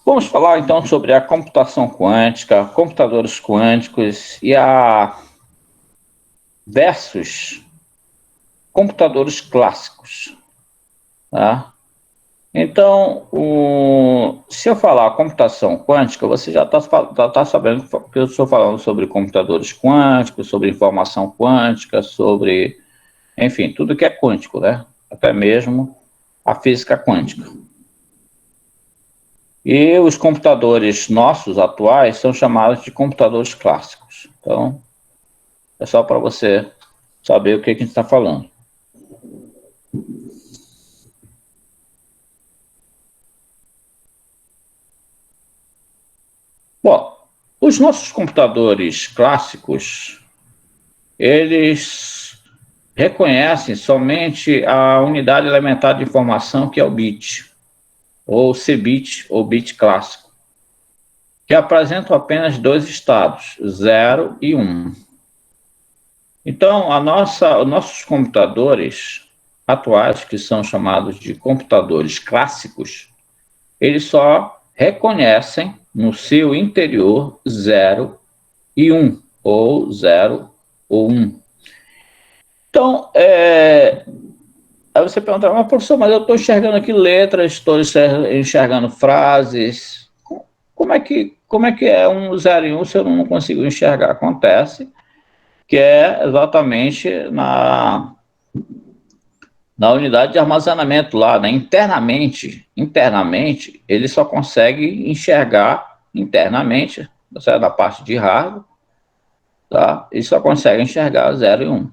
Vamos falar então sobre a computação quântica, computadores quânticos e a versus computadores clássicos, tá? Então, se eu falar computação quântica, você já tá sabendo que eu estou falando sobre computadores quânticos, sobre informação quântica, sobre, enfim, tudo que é quântico, né? Até mesmo a física quântica. E os computadores nossos atuais são chamados de computadores clássicos. Então, é só para você saber o que a gente está falando. Bom, os nossos computadores clássicos, eles reconhecem somente a unidade elementar de informação, que é o bit, ou CBit, ou bit clássico, que apresentam apenas dois estados, 0 e 1. Então, os nossos computadores atuais, que são chamados de computadores clássicos, eles só reconhecem no seu interior 0 e 1, ou 0 ou 1. Então, aí você pergunta, mas professor, mas eu estou enxergando aqui letras, estou enxergando frases. Como é que é um 0 e 1 se eu não consigo enxergar? Acontece que é exatamente na unidade de armazenamento lá, né? Internamente, ele só consegue enxergar internamente, na parte de hardware, tá? Ele só consegue enxergar 0 e 1,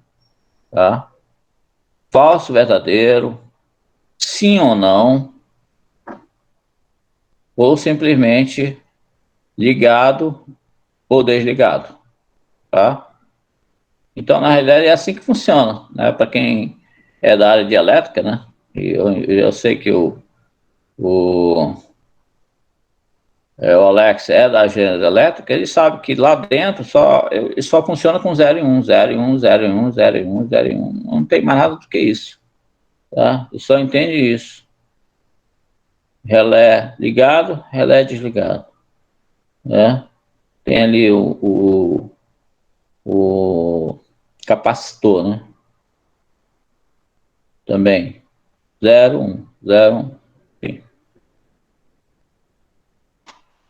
tá? Falso, verdadeiro, sim ou não, ou simplesmente ligado ou desligado, tá? Então, na realidade, é assim que funciona, né? Para quem é da área de elétrica, né? E eu sei que o, o Alex é da engenharia elétrica, ele sabe que lá dentro ele só funciona com 0 e 1, 0 e 1, 0 e 1, 0 e 1, 0 e 1. Não tem mais nada do que isso, tá? Ele só entende isso. Relé ligado, relé desligado, né? Tem ali o capacitor, né? Também. 0, 1, 0, 1. Enfim.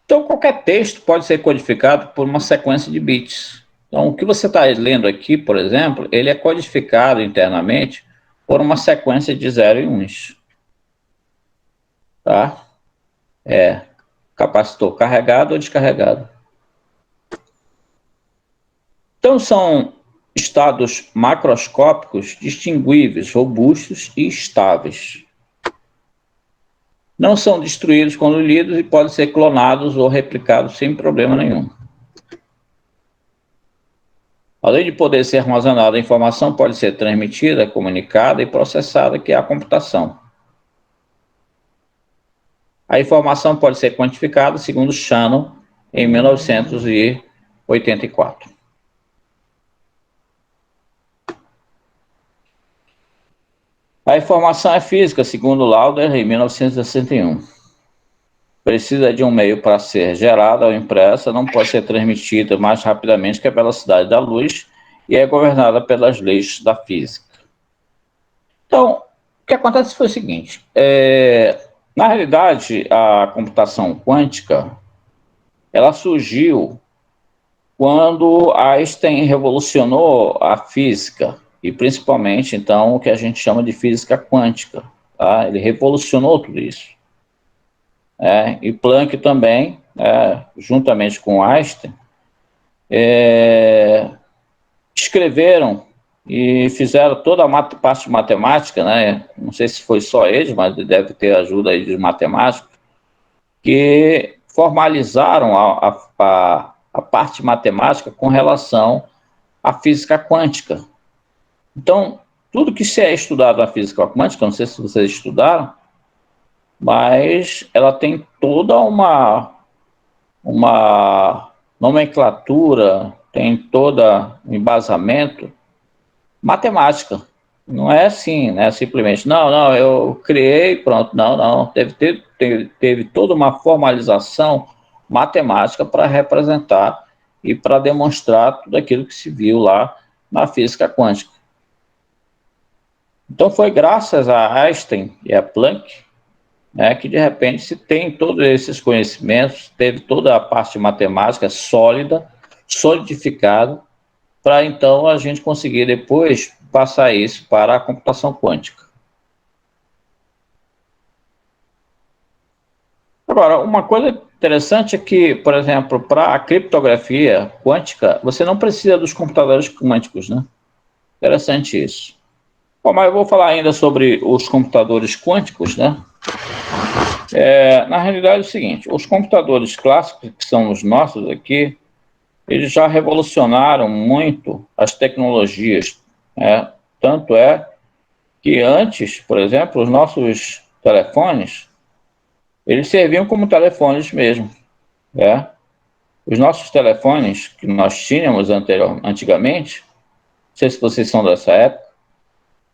Então, qualquer texto pode ser codificado por uma sequência de bits. Então, o que você está lendo aqui, por exemplo, ele é codificado internamente por uma sequência de 0 e 1. Tá? É capacitor carregado ou descarregado. Então, são estados macroscópicos distinguíveis, robustos e estáveis. Não são destruídos quando lidos e podem ser clonados ou replicados sem problema nenhum. Além de poder ser armazenada, a informação pode ser transmitida, comunicada e processada, que é a computação. A informação pode ser quantificada, segundo Shannon, em 1984. A informação é física, segundo Lauder, em 1961. Precisa de um meio para ser gerada ou impressa, não pode ser transmitida mais rapidamente que a velocidade da luz e é governada pelas leis da física. Então, o que acontece foi o seguinte, na realidade, a computação quântica, ela surgiu quando Einstein revolucionou a física, e principalmente, então, o que a gente chama de física quântica, tá? Ele revolucionou tudo isso. E Planck também, juntamente com Einstein, escreveram e fizeram toda a parte de matemática, né? Não sei se foi só eles, mas deve ter ajuda aí de matemáticos, que formalizaram a parte matemática com relação à física quântica. Então, tudo que se é estudado na física quântica, não sei se vocês estudaram, mas ela tem toda uma nomenclatura, tem todo um embasamento matemática, Não é assim, né? Simplesmente, não, eu criei, pronto. Não. Teve toda uma formalização matemática para representar e para demonstrar tudo aquilo que se viu lá na física quântica. Então foi graças a Einstein e a Planck, né, que de repente se tem todos esses conhecimentos, teve toda a parte matemática sólida, solidificada, para então a gente conseguir depois passar isso para a computação quântica. Agora, uma coisa interessante é que, por exemplo, para a criptografia quântica, você não precisa dos computadores quânticos, né? Interessante isso. Bom, mas eu vou falar ainda sobre os computadores quânticos, né? Na realidade é o seguinte, os computadores clássicos, que são os nossos aqui, eles já revolucionaram muito as tecnologias, né? Tanto é que antes, por exemplo, os nossos telefones, eles serviam como telefones mesmo, né? Os nossos telefones que nós tínhamos antigamente, não sei se vocês são dessa época,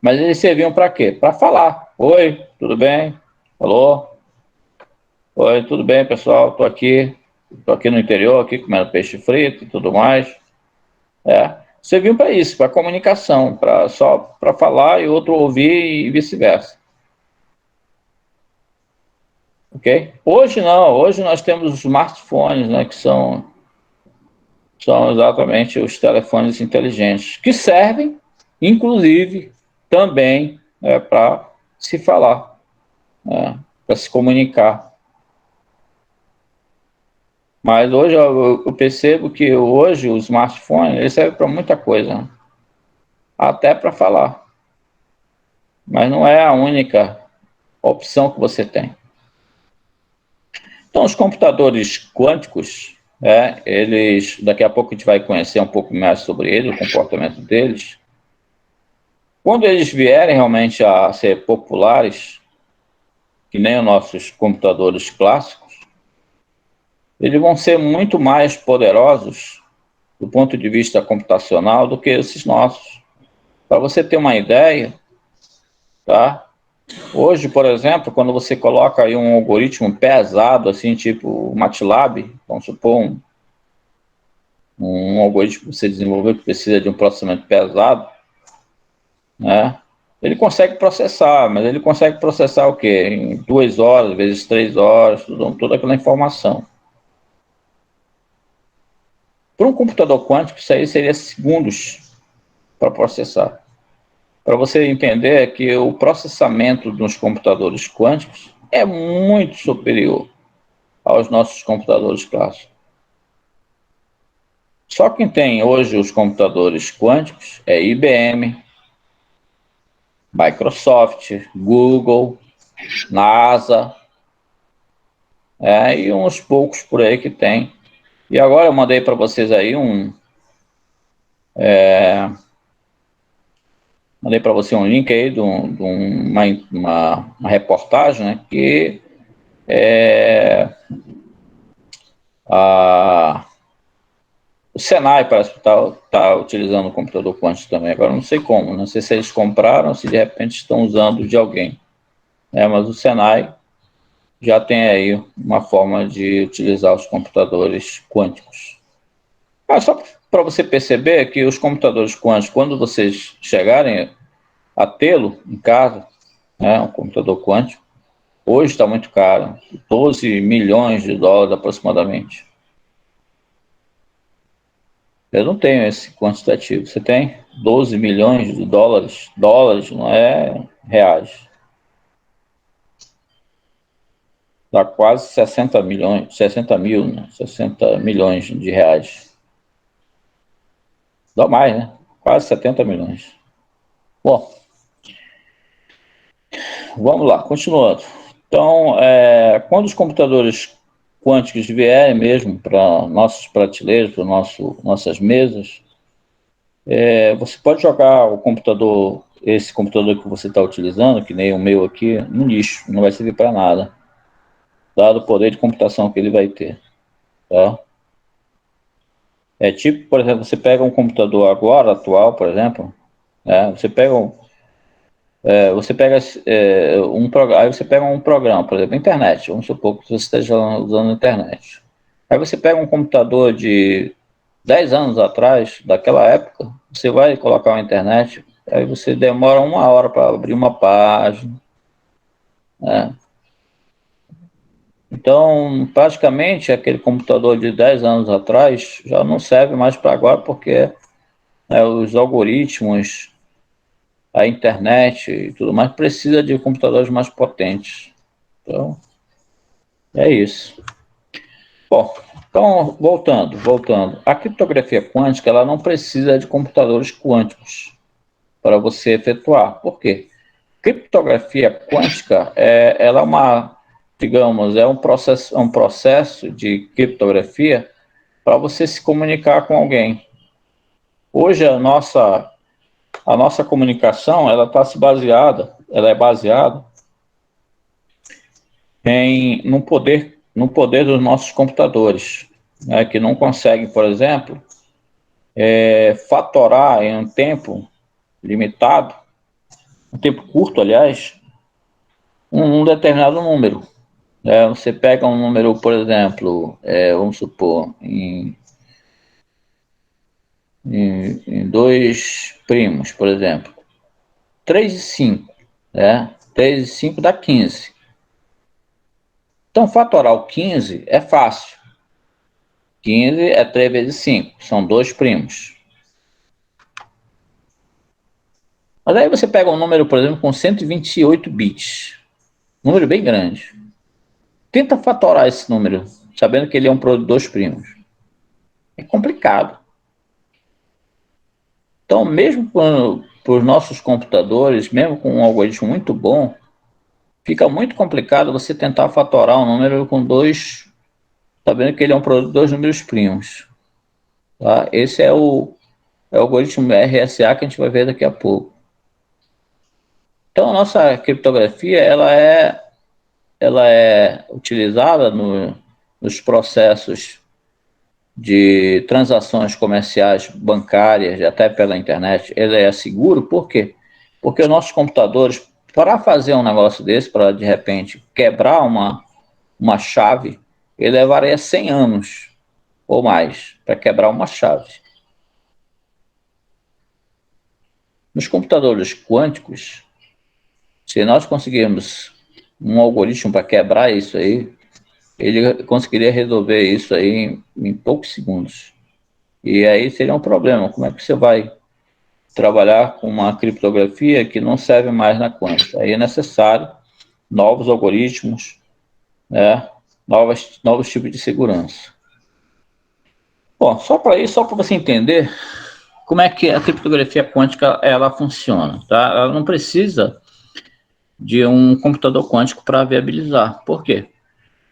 mas eles serviam para quê? Para falar. Oi, tudo bem? Alô? Oi, tudo bem, pessoal? Tô aqui no interior, aqui comendo peixe frito e tudo mais. Serviam para isso, para comunicação, para só para falar e outro ouvir e vice-versa. Ok? Hoje não, hoje nós temos os smartphones, né, que são exatamente os telefones inteligentes, que servem, inclusive, também para se falar, né, para se comunicar. Mas hoje eu percebo que hoje o smartphone ele serve para muita coisa, né? Até para falar, mas não é a única opção que você tem. Então, os computadores quânticos, eles, daqui a pouco a gente vai conhecer um pouco mais sobre eles, o comportamento deles. Quando eles vierem realmente a ser populares, que nem os nossos computadores clássicos, eles vão ser muito mais poderosos do ponto de vista computacional do que esses nossos. Para você ter uma ideia, tá? Hoje, por exemplo, quando você coloca aí um algoritmo pesado, assim, tipo o MATLAB, vamos supor um algoritmo que você desenvolveu que precisa de um processamento pesado, né? Ele consegue processar, mas ele consegue processar o quê? Em 2 horas, vezes 3 horas, toda aquela informação. Para um computador quântico, isso aí seria segundos para processar. Para você entender que o processamento dos computadores quânticos é muito superior aos nossos computadores clássicos. Só quem tem hoje os computadores quânticos é IBM, Microsoft, Google, NASA, e uns poucos por aí que tem. E agora eu mandei para vocês aí mandei para você um link aí de uma reportagem, né, que o Senai parece que tá utilizando o computador quântico também. Agora não sei como, não sei se eles compraram ou se de repente estão usando de alguém. Mas o Senai já tem aí uma forma de utilizar os computadores quânticos. Só para você perceber que os computadores quânticos, quando vocês chegarem a tê-lo em casa, um computador quântico, hoje está muito caro, 12 milhões de dólares aproximadamente. Eu não tenho esse quantitativo. Você tem 12 milhões de dólares, não é reais. Dá quase 60 milhões, 60 mil, né? 60 milhões de reais. Dá mais, né? Quase 70 milhões. Bom, vamos lá, continuando. Então, quando os computadores quânticos vierem mesmo para nossos prateleiros, para nossas mesas, você pode jogar o computador, esse computador que você está utilizando, que nem o meu aqui, no lixo, não vai servir para nada, dado o poder de computação que ele vai ter, tá? É tipo, por exemplo, você pega um computador agora, atual, por exemplo, você pega Você pega aí você pega um programa, por exemplo, internet. Vamos supor que você esteja usando a internet. Aí você pega um computador de 10 anos atrás, daquela época, você vai colocar uma internet, aí você demora 1 hora para abrir uma página, né? Então, praticamente, aquele computador de 10 anos atrás já não serve mais para agora, porque os algoritmos, a internet e tudo mais precisa de computadores mais potentes. Então, é isso. Bom, então, voltando. A criptografia quântica, ela não precisa de computadores quânticos para você efetuar. Por quê? Criptografia quântica, ela é uma, digamos, é um processo de criptografia para você se comunicar com alguém. Hoje a nossa comunicação, ela é baseada no poder dos nossos computadores, né, que não conseguem, por exemplo, fatorar em um tempo limitado, um tempo curto, aliás, um determinado número. Você pega um número, por exemplo, vamos supor, em dois primos, por exemplo, 3 e 5, né? 3 e 5 dá 15. Então, fatorar o 15 é fácil. 15 é 3 vezes 5, são dois primos. Mas aí você pega um número, por exemplo, com 128 bits, número bem grande. Tenta fatorar esse número, sabendo que ele é um produto de dois primos. É complicado. Então, mesmo para os nossos computadores, mesmo com um algoritmo muito bom, fica muito complicado você tentar fatorar um número com dois, sabendo que ele é um produto de dois números primos. Tá? Esse é o algoritmo RSA que a gente vai ver daqui a pouco. Então, a nossa criptografia ela é utilizada nos processos de transações comerciais, bancárias, até pela internet. Ele é seguro, por quê? Porque os nossos computadores, para fazer um negócio desse, para de repente quebrar uma chave, ele levaria 100 anos ou mais para quebrar uma chave. Nos computadores quânticos, se nós conseguirmos um algoritmo para quebrar isso aí, ele conseguiria resolver isso aí em poucos segundos. E aí seria um problema. Como é que você vai trabalhar com uma criptografia que não serve mais na quântica? Aí é necessário novos algoritmos, né? Novos tipos de segurança. Bom, só para você entender como é que a criptografia quântica ela funciona, tá? Ela não precisa de um computador quântico para viabilizar. Por quê?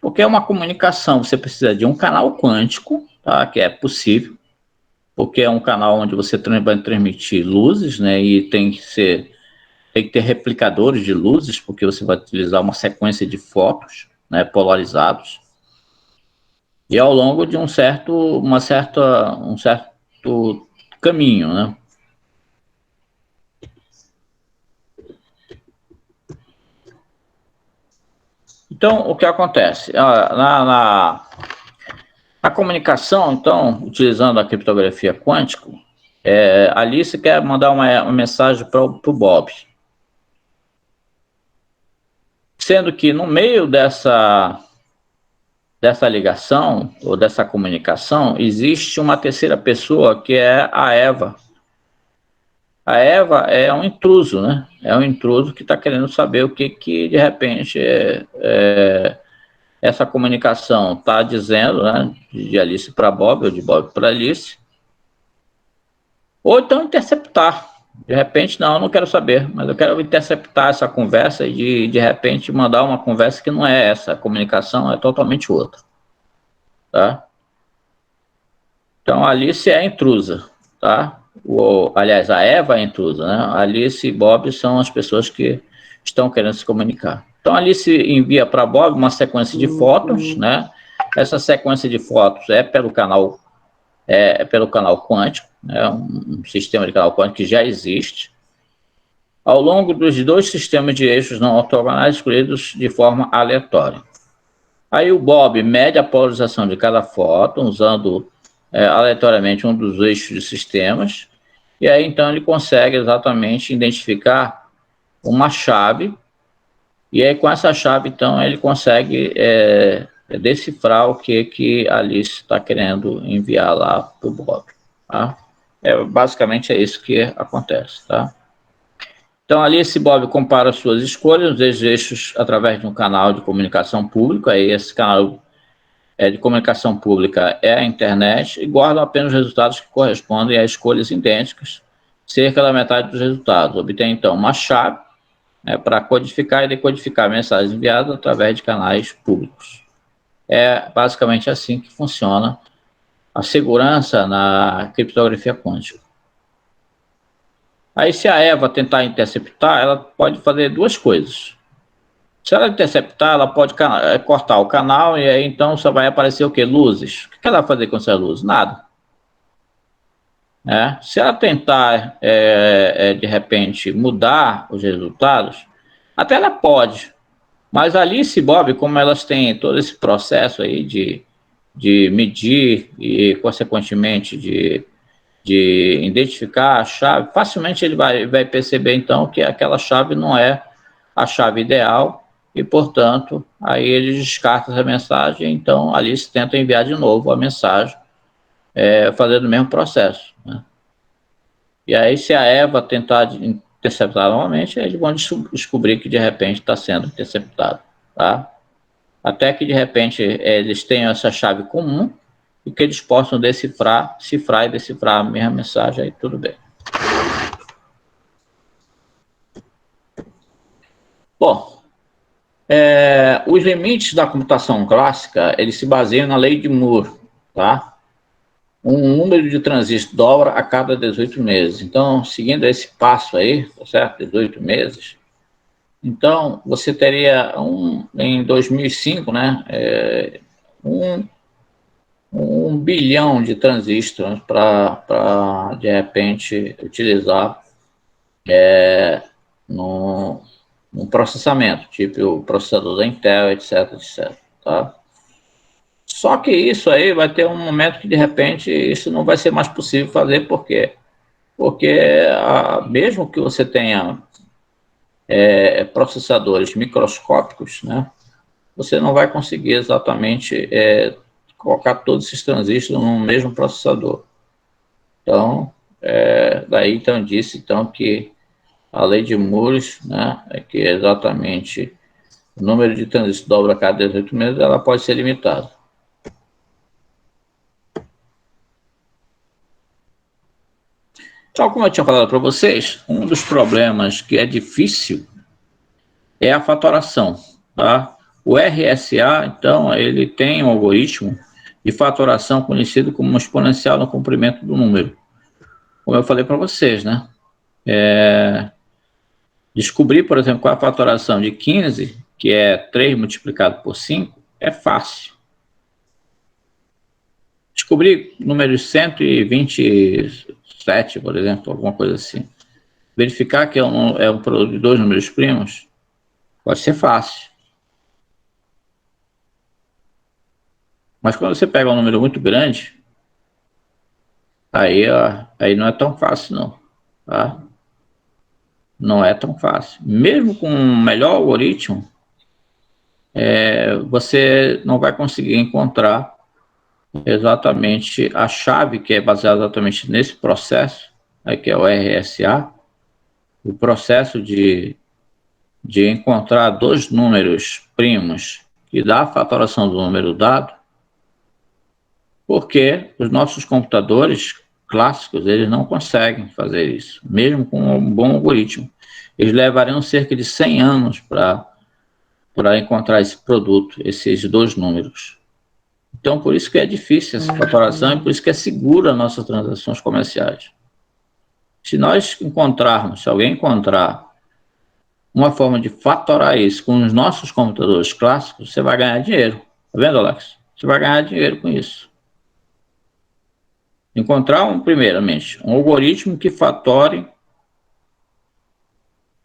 Porque é uma comunicação, você precisa de um canal quântico, tá? Que é possível, porque é um canal onde você vai transmitir luzes, né? E tem que ter replicadores de luzes, porque você vai utilizar uma sequência de fótons, né? Polarizados. E ao longo de um certo caminho, né? Então, o que acontece? Na comunicação, então, utilizando a criptografia quântica, a Alice quer mandar uma mensagem para o Bob. Sendo que no meio dessa ligação, ou dessa comunicação, existe uma terceira pessoa, que é a Eva. A Eva é um intruso, né? É um intruso que está querendo saber o que de repente essa comunicação está dizendo, né? De Alice para Bob, ou de Bob para Alice. Ou então interceptar. De repente, não quero saber, mas eu quero interceptar essa conversa e de repente mandar uma conversa que não é essa, a comunicação é totalmente outra. Tá? Então, a Alice é a intrusa, tá? Aliás, a Eva é a intrusa, né? A Alice e Bob são as pessoas que estão querendo se comunicar. Então, a Alice envia para Bob uma sequência de fotos, né? Essa sequência de fotos é pelo canal quântico, né? Um sistema de canal quântico que já existe. ao longo dos dois sistemas de eixos não ortogonais escolhidos de forma aleatória. Aí o Bob mede a polarização de cada fóton usando aleatoriamente um dos eixos de sistemas, e aí então ele consegue exatamente identificar uma chave, e aí com essa chave então ele consegue decifrar o que a Alice está querendo enviar lá para o Bob. Tá? Basicamente é isso que acontece. Tá? Então, ali esse Bob compara suas escolhas, os eixos, através de um canal de comunicação público. Aí esse canal de comunicação pública é a internet, e guarda apenas os resultados que correspondem a escolhas idênticas, cerca da metade dos resultados. Obtém, então, uma chave para codificar e decodificar mensagens enviadas através de canais públicos. É basicamente assim que funciona a segurança na criptografia quântica. Aí, se a Eva tentar interceptar, ela pode fazer duas coisas. Se ela interceptar, ela pode cortar o canal, e aí então só vai aparecer o quê? Luzes. O que ela vai fazer com essas luzes? Nada. Se ela tentar, de repente, mudar os resultados, até ela pode. Mas a Alice e Bob, como elas têm todo esse processo aí de medir e, consequentemente, de identificar a chave, facilmente ele vai perceber, então, que aquela chave não é a chave ideal e, portanto, aí ele descarta essa mensagem, então ali se tenta enviar de novo a mensagem, fazendo o mesmo processo. Né? E aí, se a Eva tentar interceptar novamente, eles vão descobrir que, de repente, está sendo interceptado. Tá? Até que, de repente, eles tenham essa chave comum, e que eles possam cifrar e decifrar a mesma mensagem, aí tudo bem. Bom, os limites da computação clássica, eles se baseiam na lei de Moore, tá? Um número de transistores dobra a cada 18 meses. Então, seguindo esse passo aí, tá certo? 18 meses. Então, você teria em 2005, né? Um bilhão de transistores para, de repente, utilizar no processamento, tipo o processador da Intel, etc, etc. Tá? Só que isso aí vai ter um momento que, de repente, isso não vai ser mais possível fazer, por quê? Porque mesmo que você tenha processadores microscópicos, né, você não vai conseguir exatamente colocar todos esses transistores no mesmo processador. Então, daí então disse então que a lei de Moore, né, é que exatamente o número de transistores dobra a cada 18 meses, ela pode ser limitada. Então, como eu tinha falado para vocês, um dos problemas que é difícil é a fatoração. Tá? O RSA, então, ele tem um algoritmo de fatoração conhecido como exponencial no comprimento do número. Como eu falei para vocês, né? Descobrir, por exemplo, qual é a fatoração de 15, que é 3 multiplicado por 5, é fácil. Descobrir número 127, por exemplo, alguma coisa assim. Verificar que é um produto de dois números primos, pode ser fácil. Mas quando você pega um número muito grande, aí não é tão fácil, não. Tá? Não é tão fácil. Mesmo com um melhor algoritmo, você não vai conseguir encontrar exatamente a chave que é baseada exatamente nesse processo, que é o RSA, o processo de encontrar dois números primos e dar a fatoração do número dado, porque os nossos computadores clássicos, eles não conseguem fazer isso, mesmo com um bom algoritmo. Eles levariam cerca de 100 anos para encontrar esse produto, esses dois números. Então, por isso que é difícil essa fatoração e por isso que é segura nossas transações comerciais. Se alguém encontrar uma forma de fatorar isso com os nossos computadores clássicos, você vai ganhar dinheiro. Tá vendo, Alex? Você vai ganhar dinheiro com isso. Encontrar, primeiramente, um algoritmo que fatore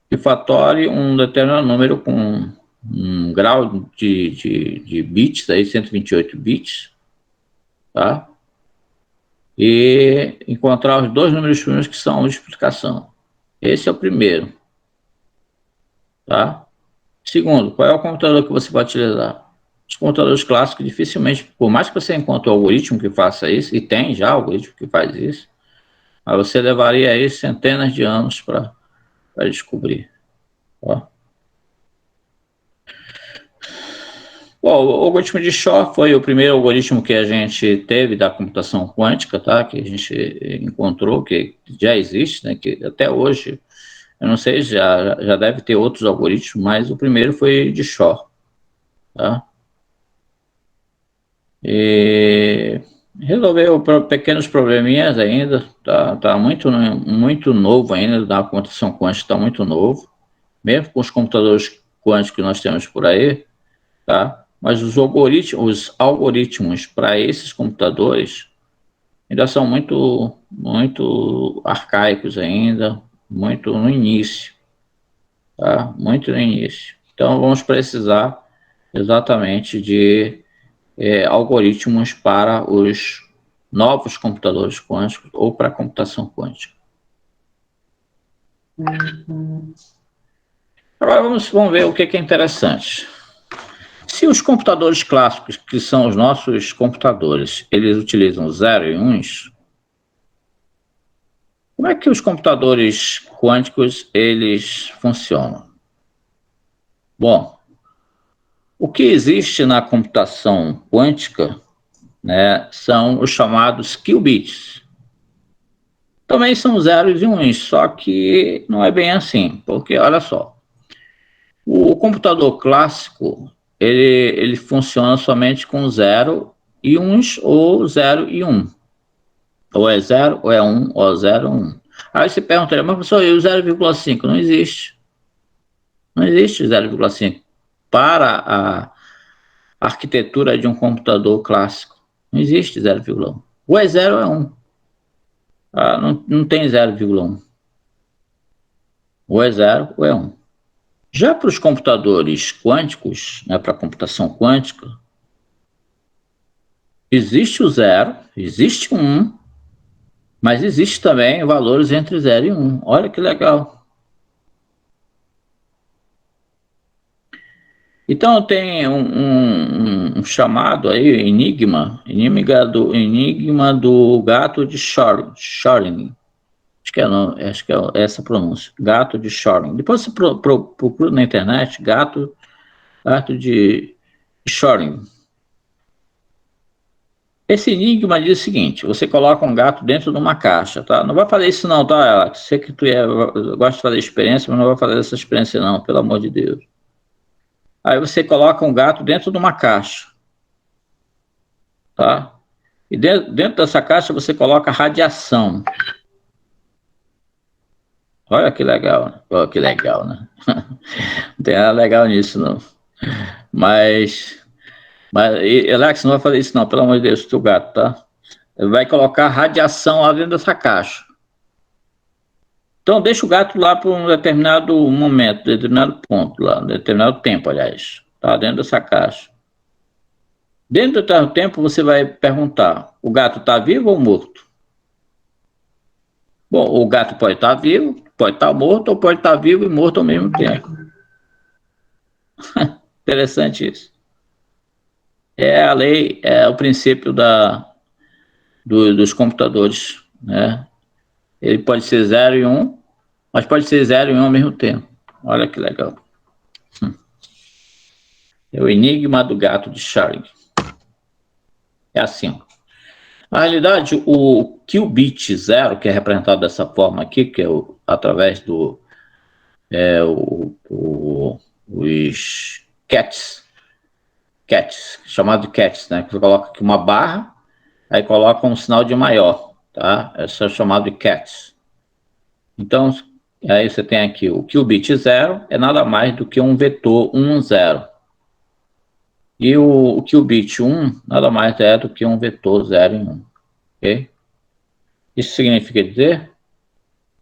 que fatore um determinado número com um grau de bits, aí 128 bits, tá? E encontrar os dois números primos que são de explicação. Esse é o primeiro, tá? Segundo, qual é o computador que você vai utilizar? Os computadores clássicos dificilmente, por mais que você encontre o algoritmo que faça isso, e tem já algoritmo que faz isso, mas você levaria aí centenas de anos para descobrir. Ó. Bom, o algoritmo de Shor foi o primeiro algoritmo que a gente teve da computação quântica, tá? Que a gente encontrou, que já existe, né? Que até hoje, eu não sei, já deve ter outros algoritmos, mas o primeiro foi de Shor, tá? E resolveu pequenos probleminhas ainda, tá muito novo ainda, da computação quântica está muito novo, mesmo com os computadores quânticos que nós temos por aí, tá? Mas os algoritmos para esses computadores ainda são muito arcaicos ainda, muito no início, tá? Muito no início. Então vamos precisar exatamente de algoritmos para os novos computadores quânticos ou para a computação quântica. Agora vamos ver o que é interessante. Se os computadores clássicos, que são os nossos computadores, eles utilizam 0 e 1, como é que os computadores quânticos eles funcionam? Bom, o que existe na computação quântica, né, são os chamados qubits. Também são zeros e uns, só que não é bem assim, porque olha só, o computador clássico ele funciona somente com 0 e uns ou 0 e 1. Ou é 0, ou é 1, ou é 0, 1. Aí você pergunta, mas professor, e o 0,5? Não existe. Não existe 0,5 para a arquitetura de um computador clássico. Não existe 0,1. Ou é 0 ou é 1. Não tem 0,1. Ou é 0 ou é 1. Já para os computadores quânticos, né, para a computação quântica, existe o 0, existe o 1, mas existe também valores entre 0 e 1. Olha que legal. Então tem um chamado aí, enigma do gato de Schrödinger. Acho que é essa a pronúncia, gato de Schrödinger. Depois você procura na internet, gato de Schrödinger. Esse enigma diz o seguinte: você coloca um gato dentro de uma caixa, tá? Não vai fazer isso não, tá, Alex? Sei que gosta de fazer experiência, mas não vai fazer essa experiência não, pelo amor de Deus. Aí você coloca um gato dentro de uma caixa, tá? E dentro dessa caixa você coloca radiação. Olha que legal, né? Olha que legal, né? Não tem nada legal nisso, não. Mas Alex, não vai fazer isso não, pelo amor de Deus, teu gato, tá? Vai colocar radiação lá dentro dessa caixa. Então deixa o gato lá por um determinado momento, determinado ponto lá, determinado tempo, aliás, tá? Dentro dessa caixa. Dentro do tempo você vai perguntar, o gato está vivo ou morto? Bom, o gato pode estar vivo, pode estar morto, ou pode estar vivo e morto ao mesmo tempo. Interessante isso. É a lei, é o princípio dos computadores, né? Ele pode ser 0 e 1, mas pode ser 0 e 1 ao mesmo tempo. Olha que legal. É o enigma do gato de Schrödinger. É assim. Na realidade, o qubit 0, que é representado dessa forma aqui, que é através os cats, chamado de cats, né? Que você coloca aqui uma barra, aí coloca um sinal de maior, tá? Esse é chamado de cats. Então, aí você tem aqui o qubit 0, é nada mais do que um vetor 1, 0. E o qubit 1 nada mais é do que um vetor 0 e 1. Ok? Isso significa dizer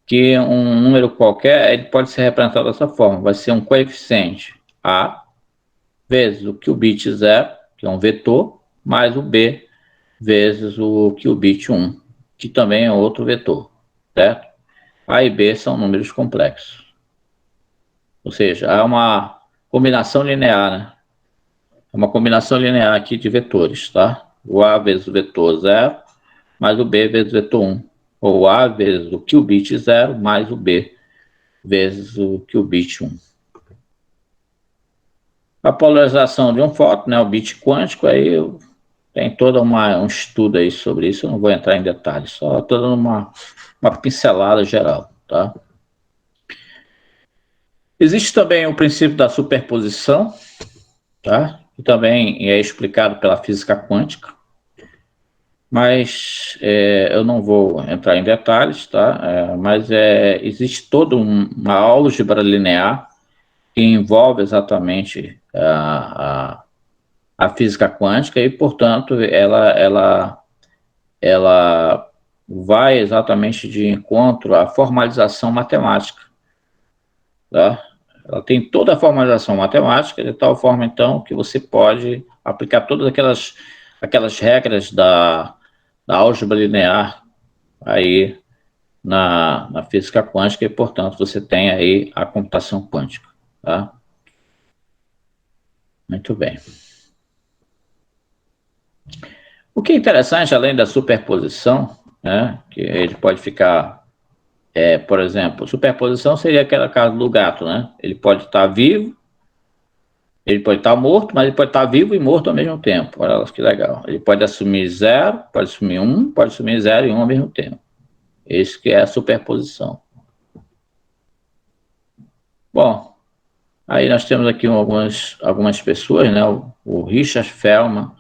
que um número qualquer ele pode ser representado dessa forma. Vai ser um coeficiente A vezes o qubit 0, que é um vetor, mais o B vezes o qubit 1, que também é outro vetor, certo? A e B são números complexos. Ou seja, há uma combinação linear, né? É uma combinação linear aqui de vetores, tá? O A vezes o vetor 0, mais o B vezes o vetor 1. Ou o A vezes o qubit 0, mais o B vezes o qubit 1. A polarização de um fóton, né, o bit quântico, aí tem todo um estudo aí sobre isso, eu não vou entrar em detalhes, só estou dando uma pincelada geral, tá? Existe também o princípio da superposição, tá? Que também é explicado pela física quântica, mas eu não vou entrar em detalhes, tá? Mas existe toda uma álgebra linear que envolve exatamente a física quântica e, portanto, ela vai exatamente de encontro à formalização matemática, tá? Ela tem toda a formalização matemática de tal forma, então, que você pode aplicar todas aquelas regras da álgebra linear aí na física quântica e, portanto, você tem aí a computação quântica, tá? Muito bem. O que é interessante, além da superposição, né, que ele pode ficar, por exemplo, superposição seria aquela casa do gato, né? Ele pode estar vivo, ele pode estar morto, mas ele pode estar vivo e morto ao mesmo tempo. Olha que legal. Ele pode assumir 0, pode assumir 1, pode assumir 0 e 1 ao mesmo tempo. Isso que é a superposição. Bom, aí nós temos aqui algumas pessoas, né? O Richard Feldman,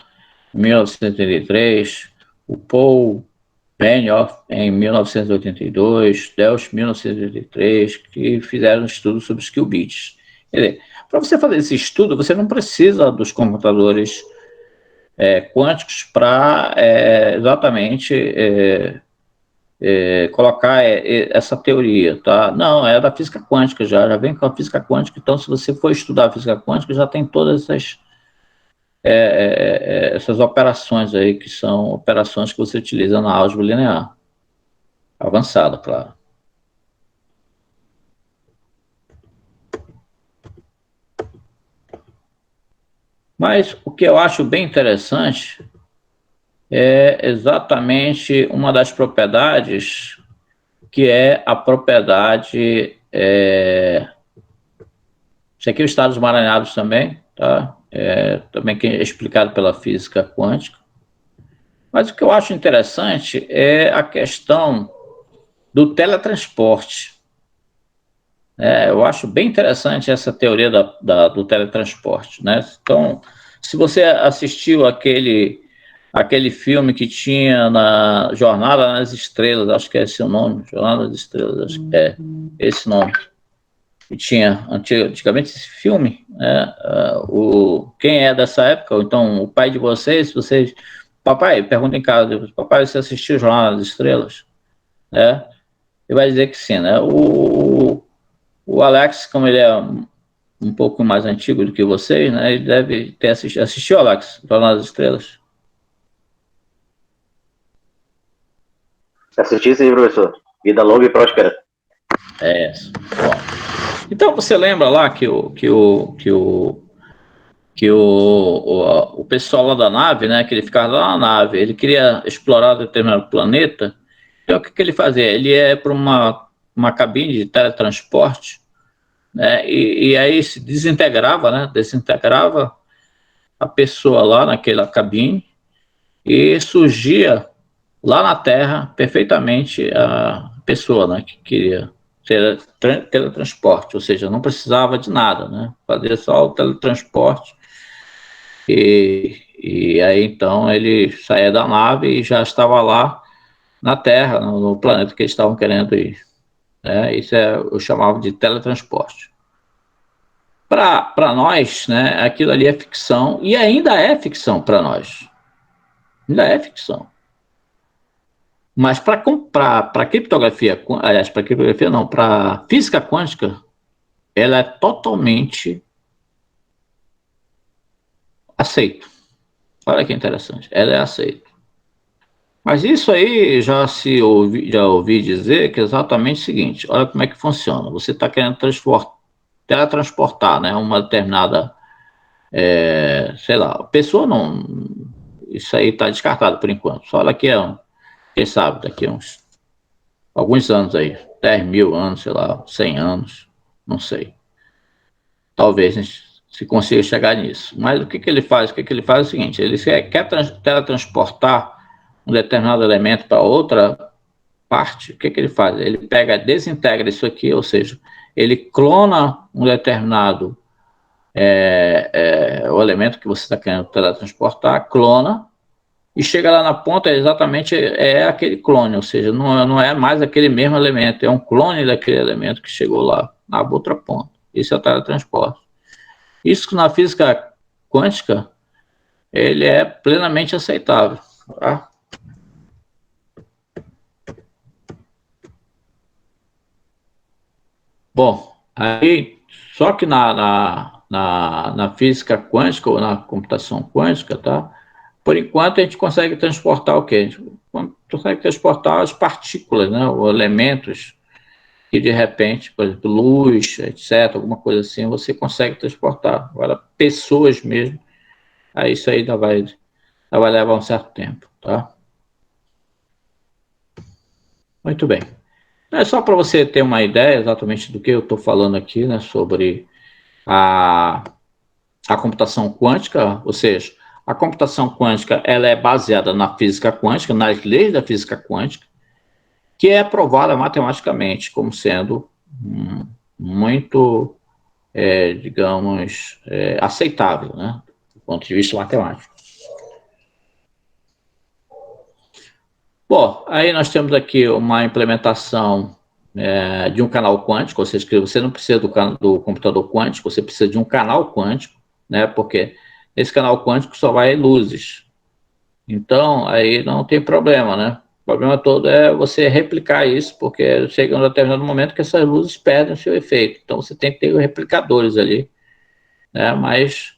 em 1983, o Paul Benioff, em 1982, Delft, 1983, que fizeram um estudo sobre os qubits. Quer dizer, para você fazer esse estudo, você não precisa dos computadores quânticos para exatamente colocar essa teoria, tá? Não, é da física quântica já vem com a física quântica, então se você for estudar a física quântica, já tem todas essas operações aí, que são operações que você utiliza na álgebra linear. Avançada, claro. Mas o que eu acho bem interessante é exatamente uma das propriedades, que é a propriedade... isso aqui é o estado dos emaranhados também, tá? Também que é explicado pela física quântica. Mas o que eu acho interessante é a questão do teletransporte. Eu acho bem interessante essa teoria do teletransporte, né? Então, se você assistiu aquele filme que tinha na Jornada nas Estrelas, acho que é esse o nome, Jornada nas Estrelas, acho que é esse nome, que tinha antigamente esse filme, né? Quem é dessa época, ou então o pai de vocês, papai, pergunta em casa, papai, você assistiu Jornada nas Estrelas? Ele vai dizer que sim, né? O Alex, como ele é um pouco mais antigo do que vocês, né? Ele deve ter assistiu, Alex, Jornada das Estrelas? Assisti sim, professor. Vida longa e próspera. Bom. Então você lembra lá que o pessoal lá da nave, né? Que ele ficava lá na nave, ele queria explorar determinado planeta. Então o que ele fazia? Ele ia para uma cabine de teletransporte, né? E aí se desintegrava, né? Desintegrava a pessoa lá naquela cabine e surgia lá na Terra perfeitamente a pessoa, né, que queria teletransporte, ou seja, não precisava de nada, né, fazia só o teletransporte e aí então ele saía da nave e já estava lá na Terra, no planeta que eles estavam querendo ir, né, isso eu chamava de teletransporte. Para nós, né, aquilo ali é ficção e ainda é ficção para nós, ainda é ficção. Mas para criptografia, aliás, para criptografia não, para física quântica, ela é totalmente aceita. Olha que interessante, ela é aceita. Mas isso aí já ouvi dizer que é exatamente o seguinte: olha como é que funciona. Você está querendo teletransportar, né, uma determinada, sei lá, pessoa não. Isso aí está descartado por enquanto. Só daqui a, quem sabe, daqui a alguns anos aí, 10 mil anos, sei lá, 100 anos, não sei. Talvez a gente se consiga chegar nisso. Mas o que, que ele faz? O que, que ele faz é o seguinte: ele quer teletransportar um determinado elemento para outra parte. O que, que ele faz? Ele pega, desintegra isso aqui, ou seja, ele clona um determinado o elemento que você está querendo teletransportar, clona, e chega lá na ponta, exatamente aquele clone, ou seja, não é mais aquele mesmo elemento, é um clone daquele elemento que chegou lá, na outra ponta. Isso é o teletransporte. Isso na física quântica, ele é plenamente aceitável. Tá? Bom, aí, só que na física quântica ou na computação quântica, tá? Por enquanto a gente consegue transportar o quê? A gente consegue transportar as partículas, né? Ou elementos que de repente, por exemplo, luz, etc., alguma coisa assim, você consegue transportar. Agora, pessoas mesmo, aí isso aí ainda vai levar um certo tempo, tá? Muito bem. É só para você ter uma ideia exatamente do que eu estou falando aqui, né? Sobre a computação quântica, ou seja, a computação quântica ela é baseada na física quântica, nas leis da física quântica, que é provada matematicamente como sendo muito, digamos, aceitável, né, do ponto de vista matemático. Bom, aí nós temos aqui uma implementação de um canal quântico, ou seja, que você não precisa do computador quântico, você precisa de um canal quântico, né, porque esse canal quântico só vai luzes. Então, aí não tem problema, né? O problema todo é você replicar isso, porque chega um determinado momento que essas luzes perdem o seu efeito. Então, você tem que ter replicadores ali, né? Mas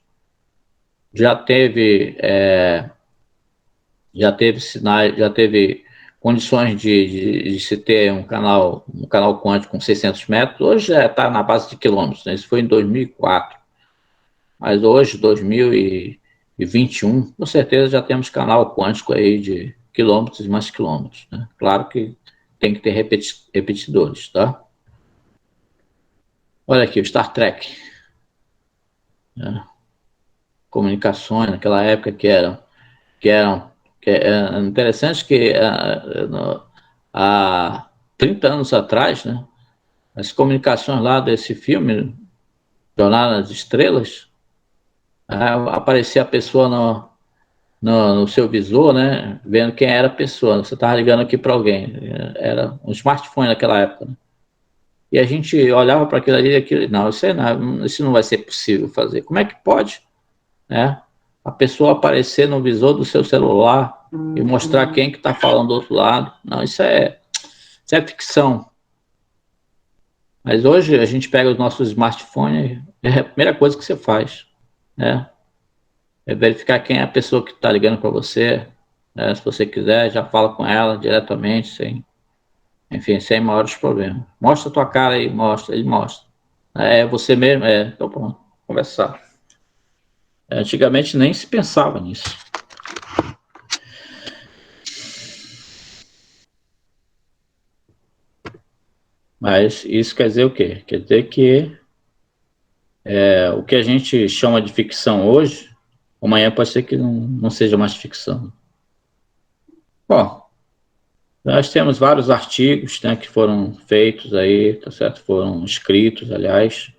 já teve, sinais, já teve condições de se ter um canal quântico com 600 metros. Hoje já está na base de quilômetros, né? Isso foi em 2004. Mas hoje, 2021, com certeza já temos canal quântico aí de quilômetros e mais quilômetros, né? Claro que tem que ter repetidores, tá? Olha aqui, o Star Trek. Né? Comunicações, naquela época que eram interessante que há 30 anos atrás, né? As comunicações lá desse filme, Jornada nas Estrelas, aparecia a pessoa no seu visor, né, vendo quem era a pessoa. Você estava ligando aqui para alguém. Era um smartphone naquela época. Né? E a gente olhava para aquilo ali e aquilo, não, isso não vai ser possível fazer. Como é que pode, né, a pessoa aparecer no visor do seu celular e mostrar quem que está falando do outro lado? Não, isso é ficção. Mas hoje a gente pega os nossos smartphones, é a primeira coisa que você faz, né? É verificar quem é a pessoa que está ligando para você. Né? Se você quiser, já fala com ela diretamente, sem maiores problemas. Mostra a tua cara aí, ele mostra. É você mesmo? Então pronto, conversar. Antigamente nem se pensava nisso. Mas isso quer dizer o quê? Quer dizer que o que a gente chama de ficção hoje, amanhã pode ser que não seja mais ficção. Bom, nós temos vários artigos, né, que foram feitos aí, tá certo? Foram escritos, aliás,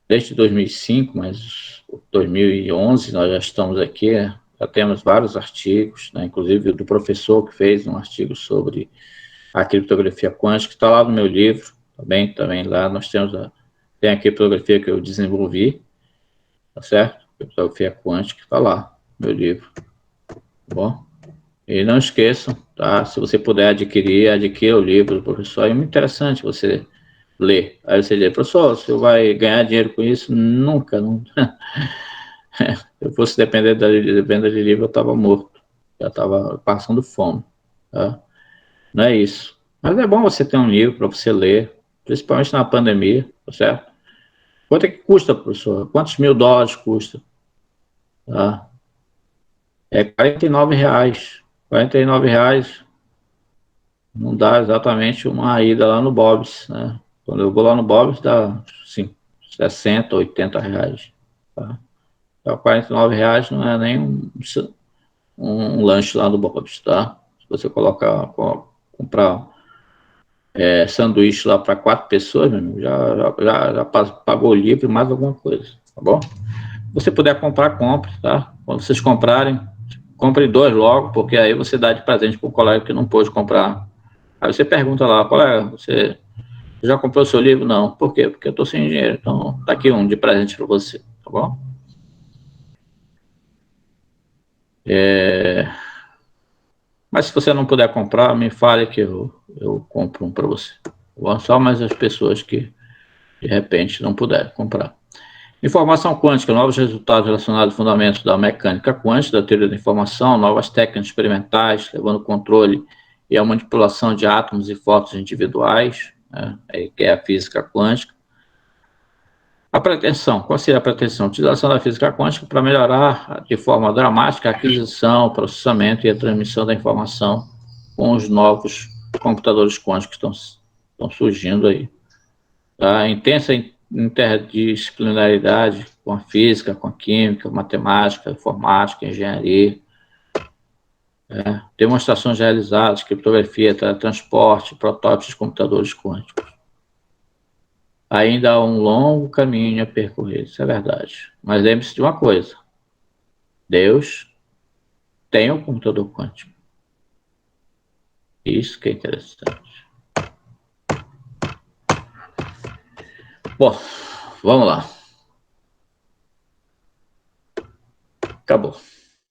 desde 2005, mas 2011 nós já estamos aqui, já temos vários artigos, né, inclusive do professor que fez um artigo sobre a criptografia quântica, que está lá no meu livro, também lá nós tem a criptografia que eu desenvolvi, tá certo? Criptografia quântica, está lá no meu livro, tá bom? E não esqueçam, tá? Se você puder adquirir, adquira o livro do professor. É muito interessante você ler. Aí você diz, professor, você vai ganhar dinheiro com isso? Nunca, nunca. Se eu fosse depender da venda de livro, eu estava morto. Já estava passando fome, tá? Não é isso. Mas é bom você ter um livro para você ler, principalmente na pandemia, tá certo? Quanto é que custa, professor? Quantos US$ 1.000 custa? Tá? É R$ 49. R$ 49 não dá exatamente uma ida lá no Bob's, né? Quando eu vou lá no Bob's, dá, sim, R$ 60, R$ 80. Tá? Então, R$ 49 não é nem um lanche lá no Bob's, tá? Se você comprar sanduíche lá para 4 pessoas, meu amigo, já pagou o livro e mais alguma coisa, tá bom? Se você puder comprar, compre, tá? Quando vocês comprarem, compre 2 logo, porque aí você dá de presente para o colega que não pôde comprar. Aí você pergunta lá, colega, você já comprou o seu livro? Não. Por quê? Porque eu estou sem dinheiro, então tá aqui um de presente para você, tá bom? Mas se você não puder comprar, me fale que eu compro um para você. Tá bom? Só mais as pessoas que de repente não puderem comprar. Informação quântica, novos resultados relacionados aos fundamentos da mecânica quântica, da teoria da informação, novas técnicas experimentais, levando o controle e a manipulação de átomos e fótons individuais, né, que é a física quântica. A pretensão, qual seria a pretensão? Utilização da física quântica para melhorar de forma dramática a aquisição, processamento e a transmissão da informação com os novos computadores quânticos que estão surgindo aí. A intensa interdisciplinaridade com a física, com a química, matemática, informática, engenharia, demonstrações realizadas, criptografia, teletransporte, protótipos de computadores quânticos. Ainda há um longo caminho a percorrer, isso é verdade. Mas lembre-se de uma coisa: Deus tem um computador quântico. Isso que é interessante. Bom, vamos lá. Acabou.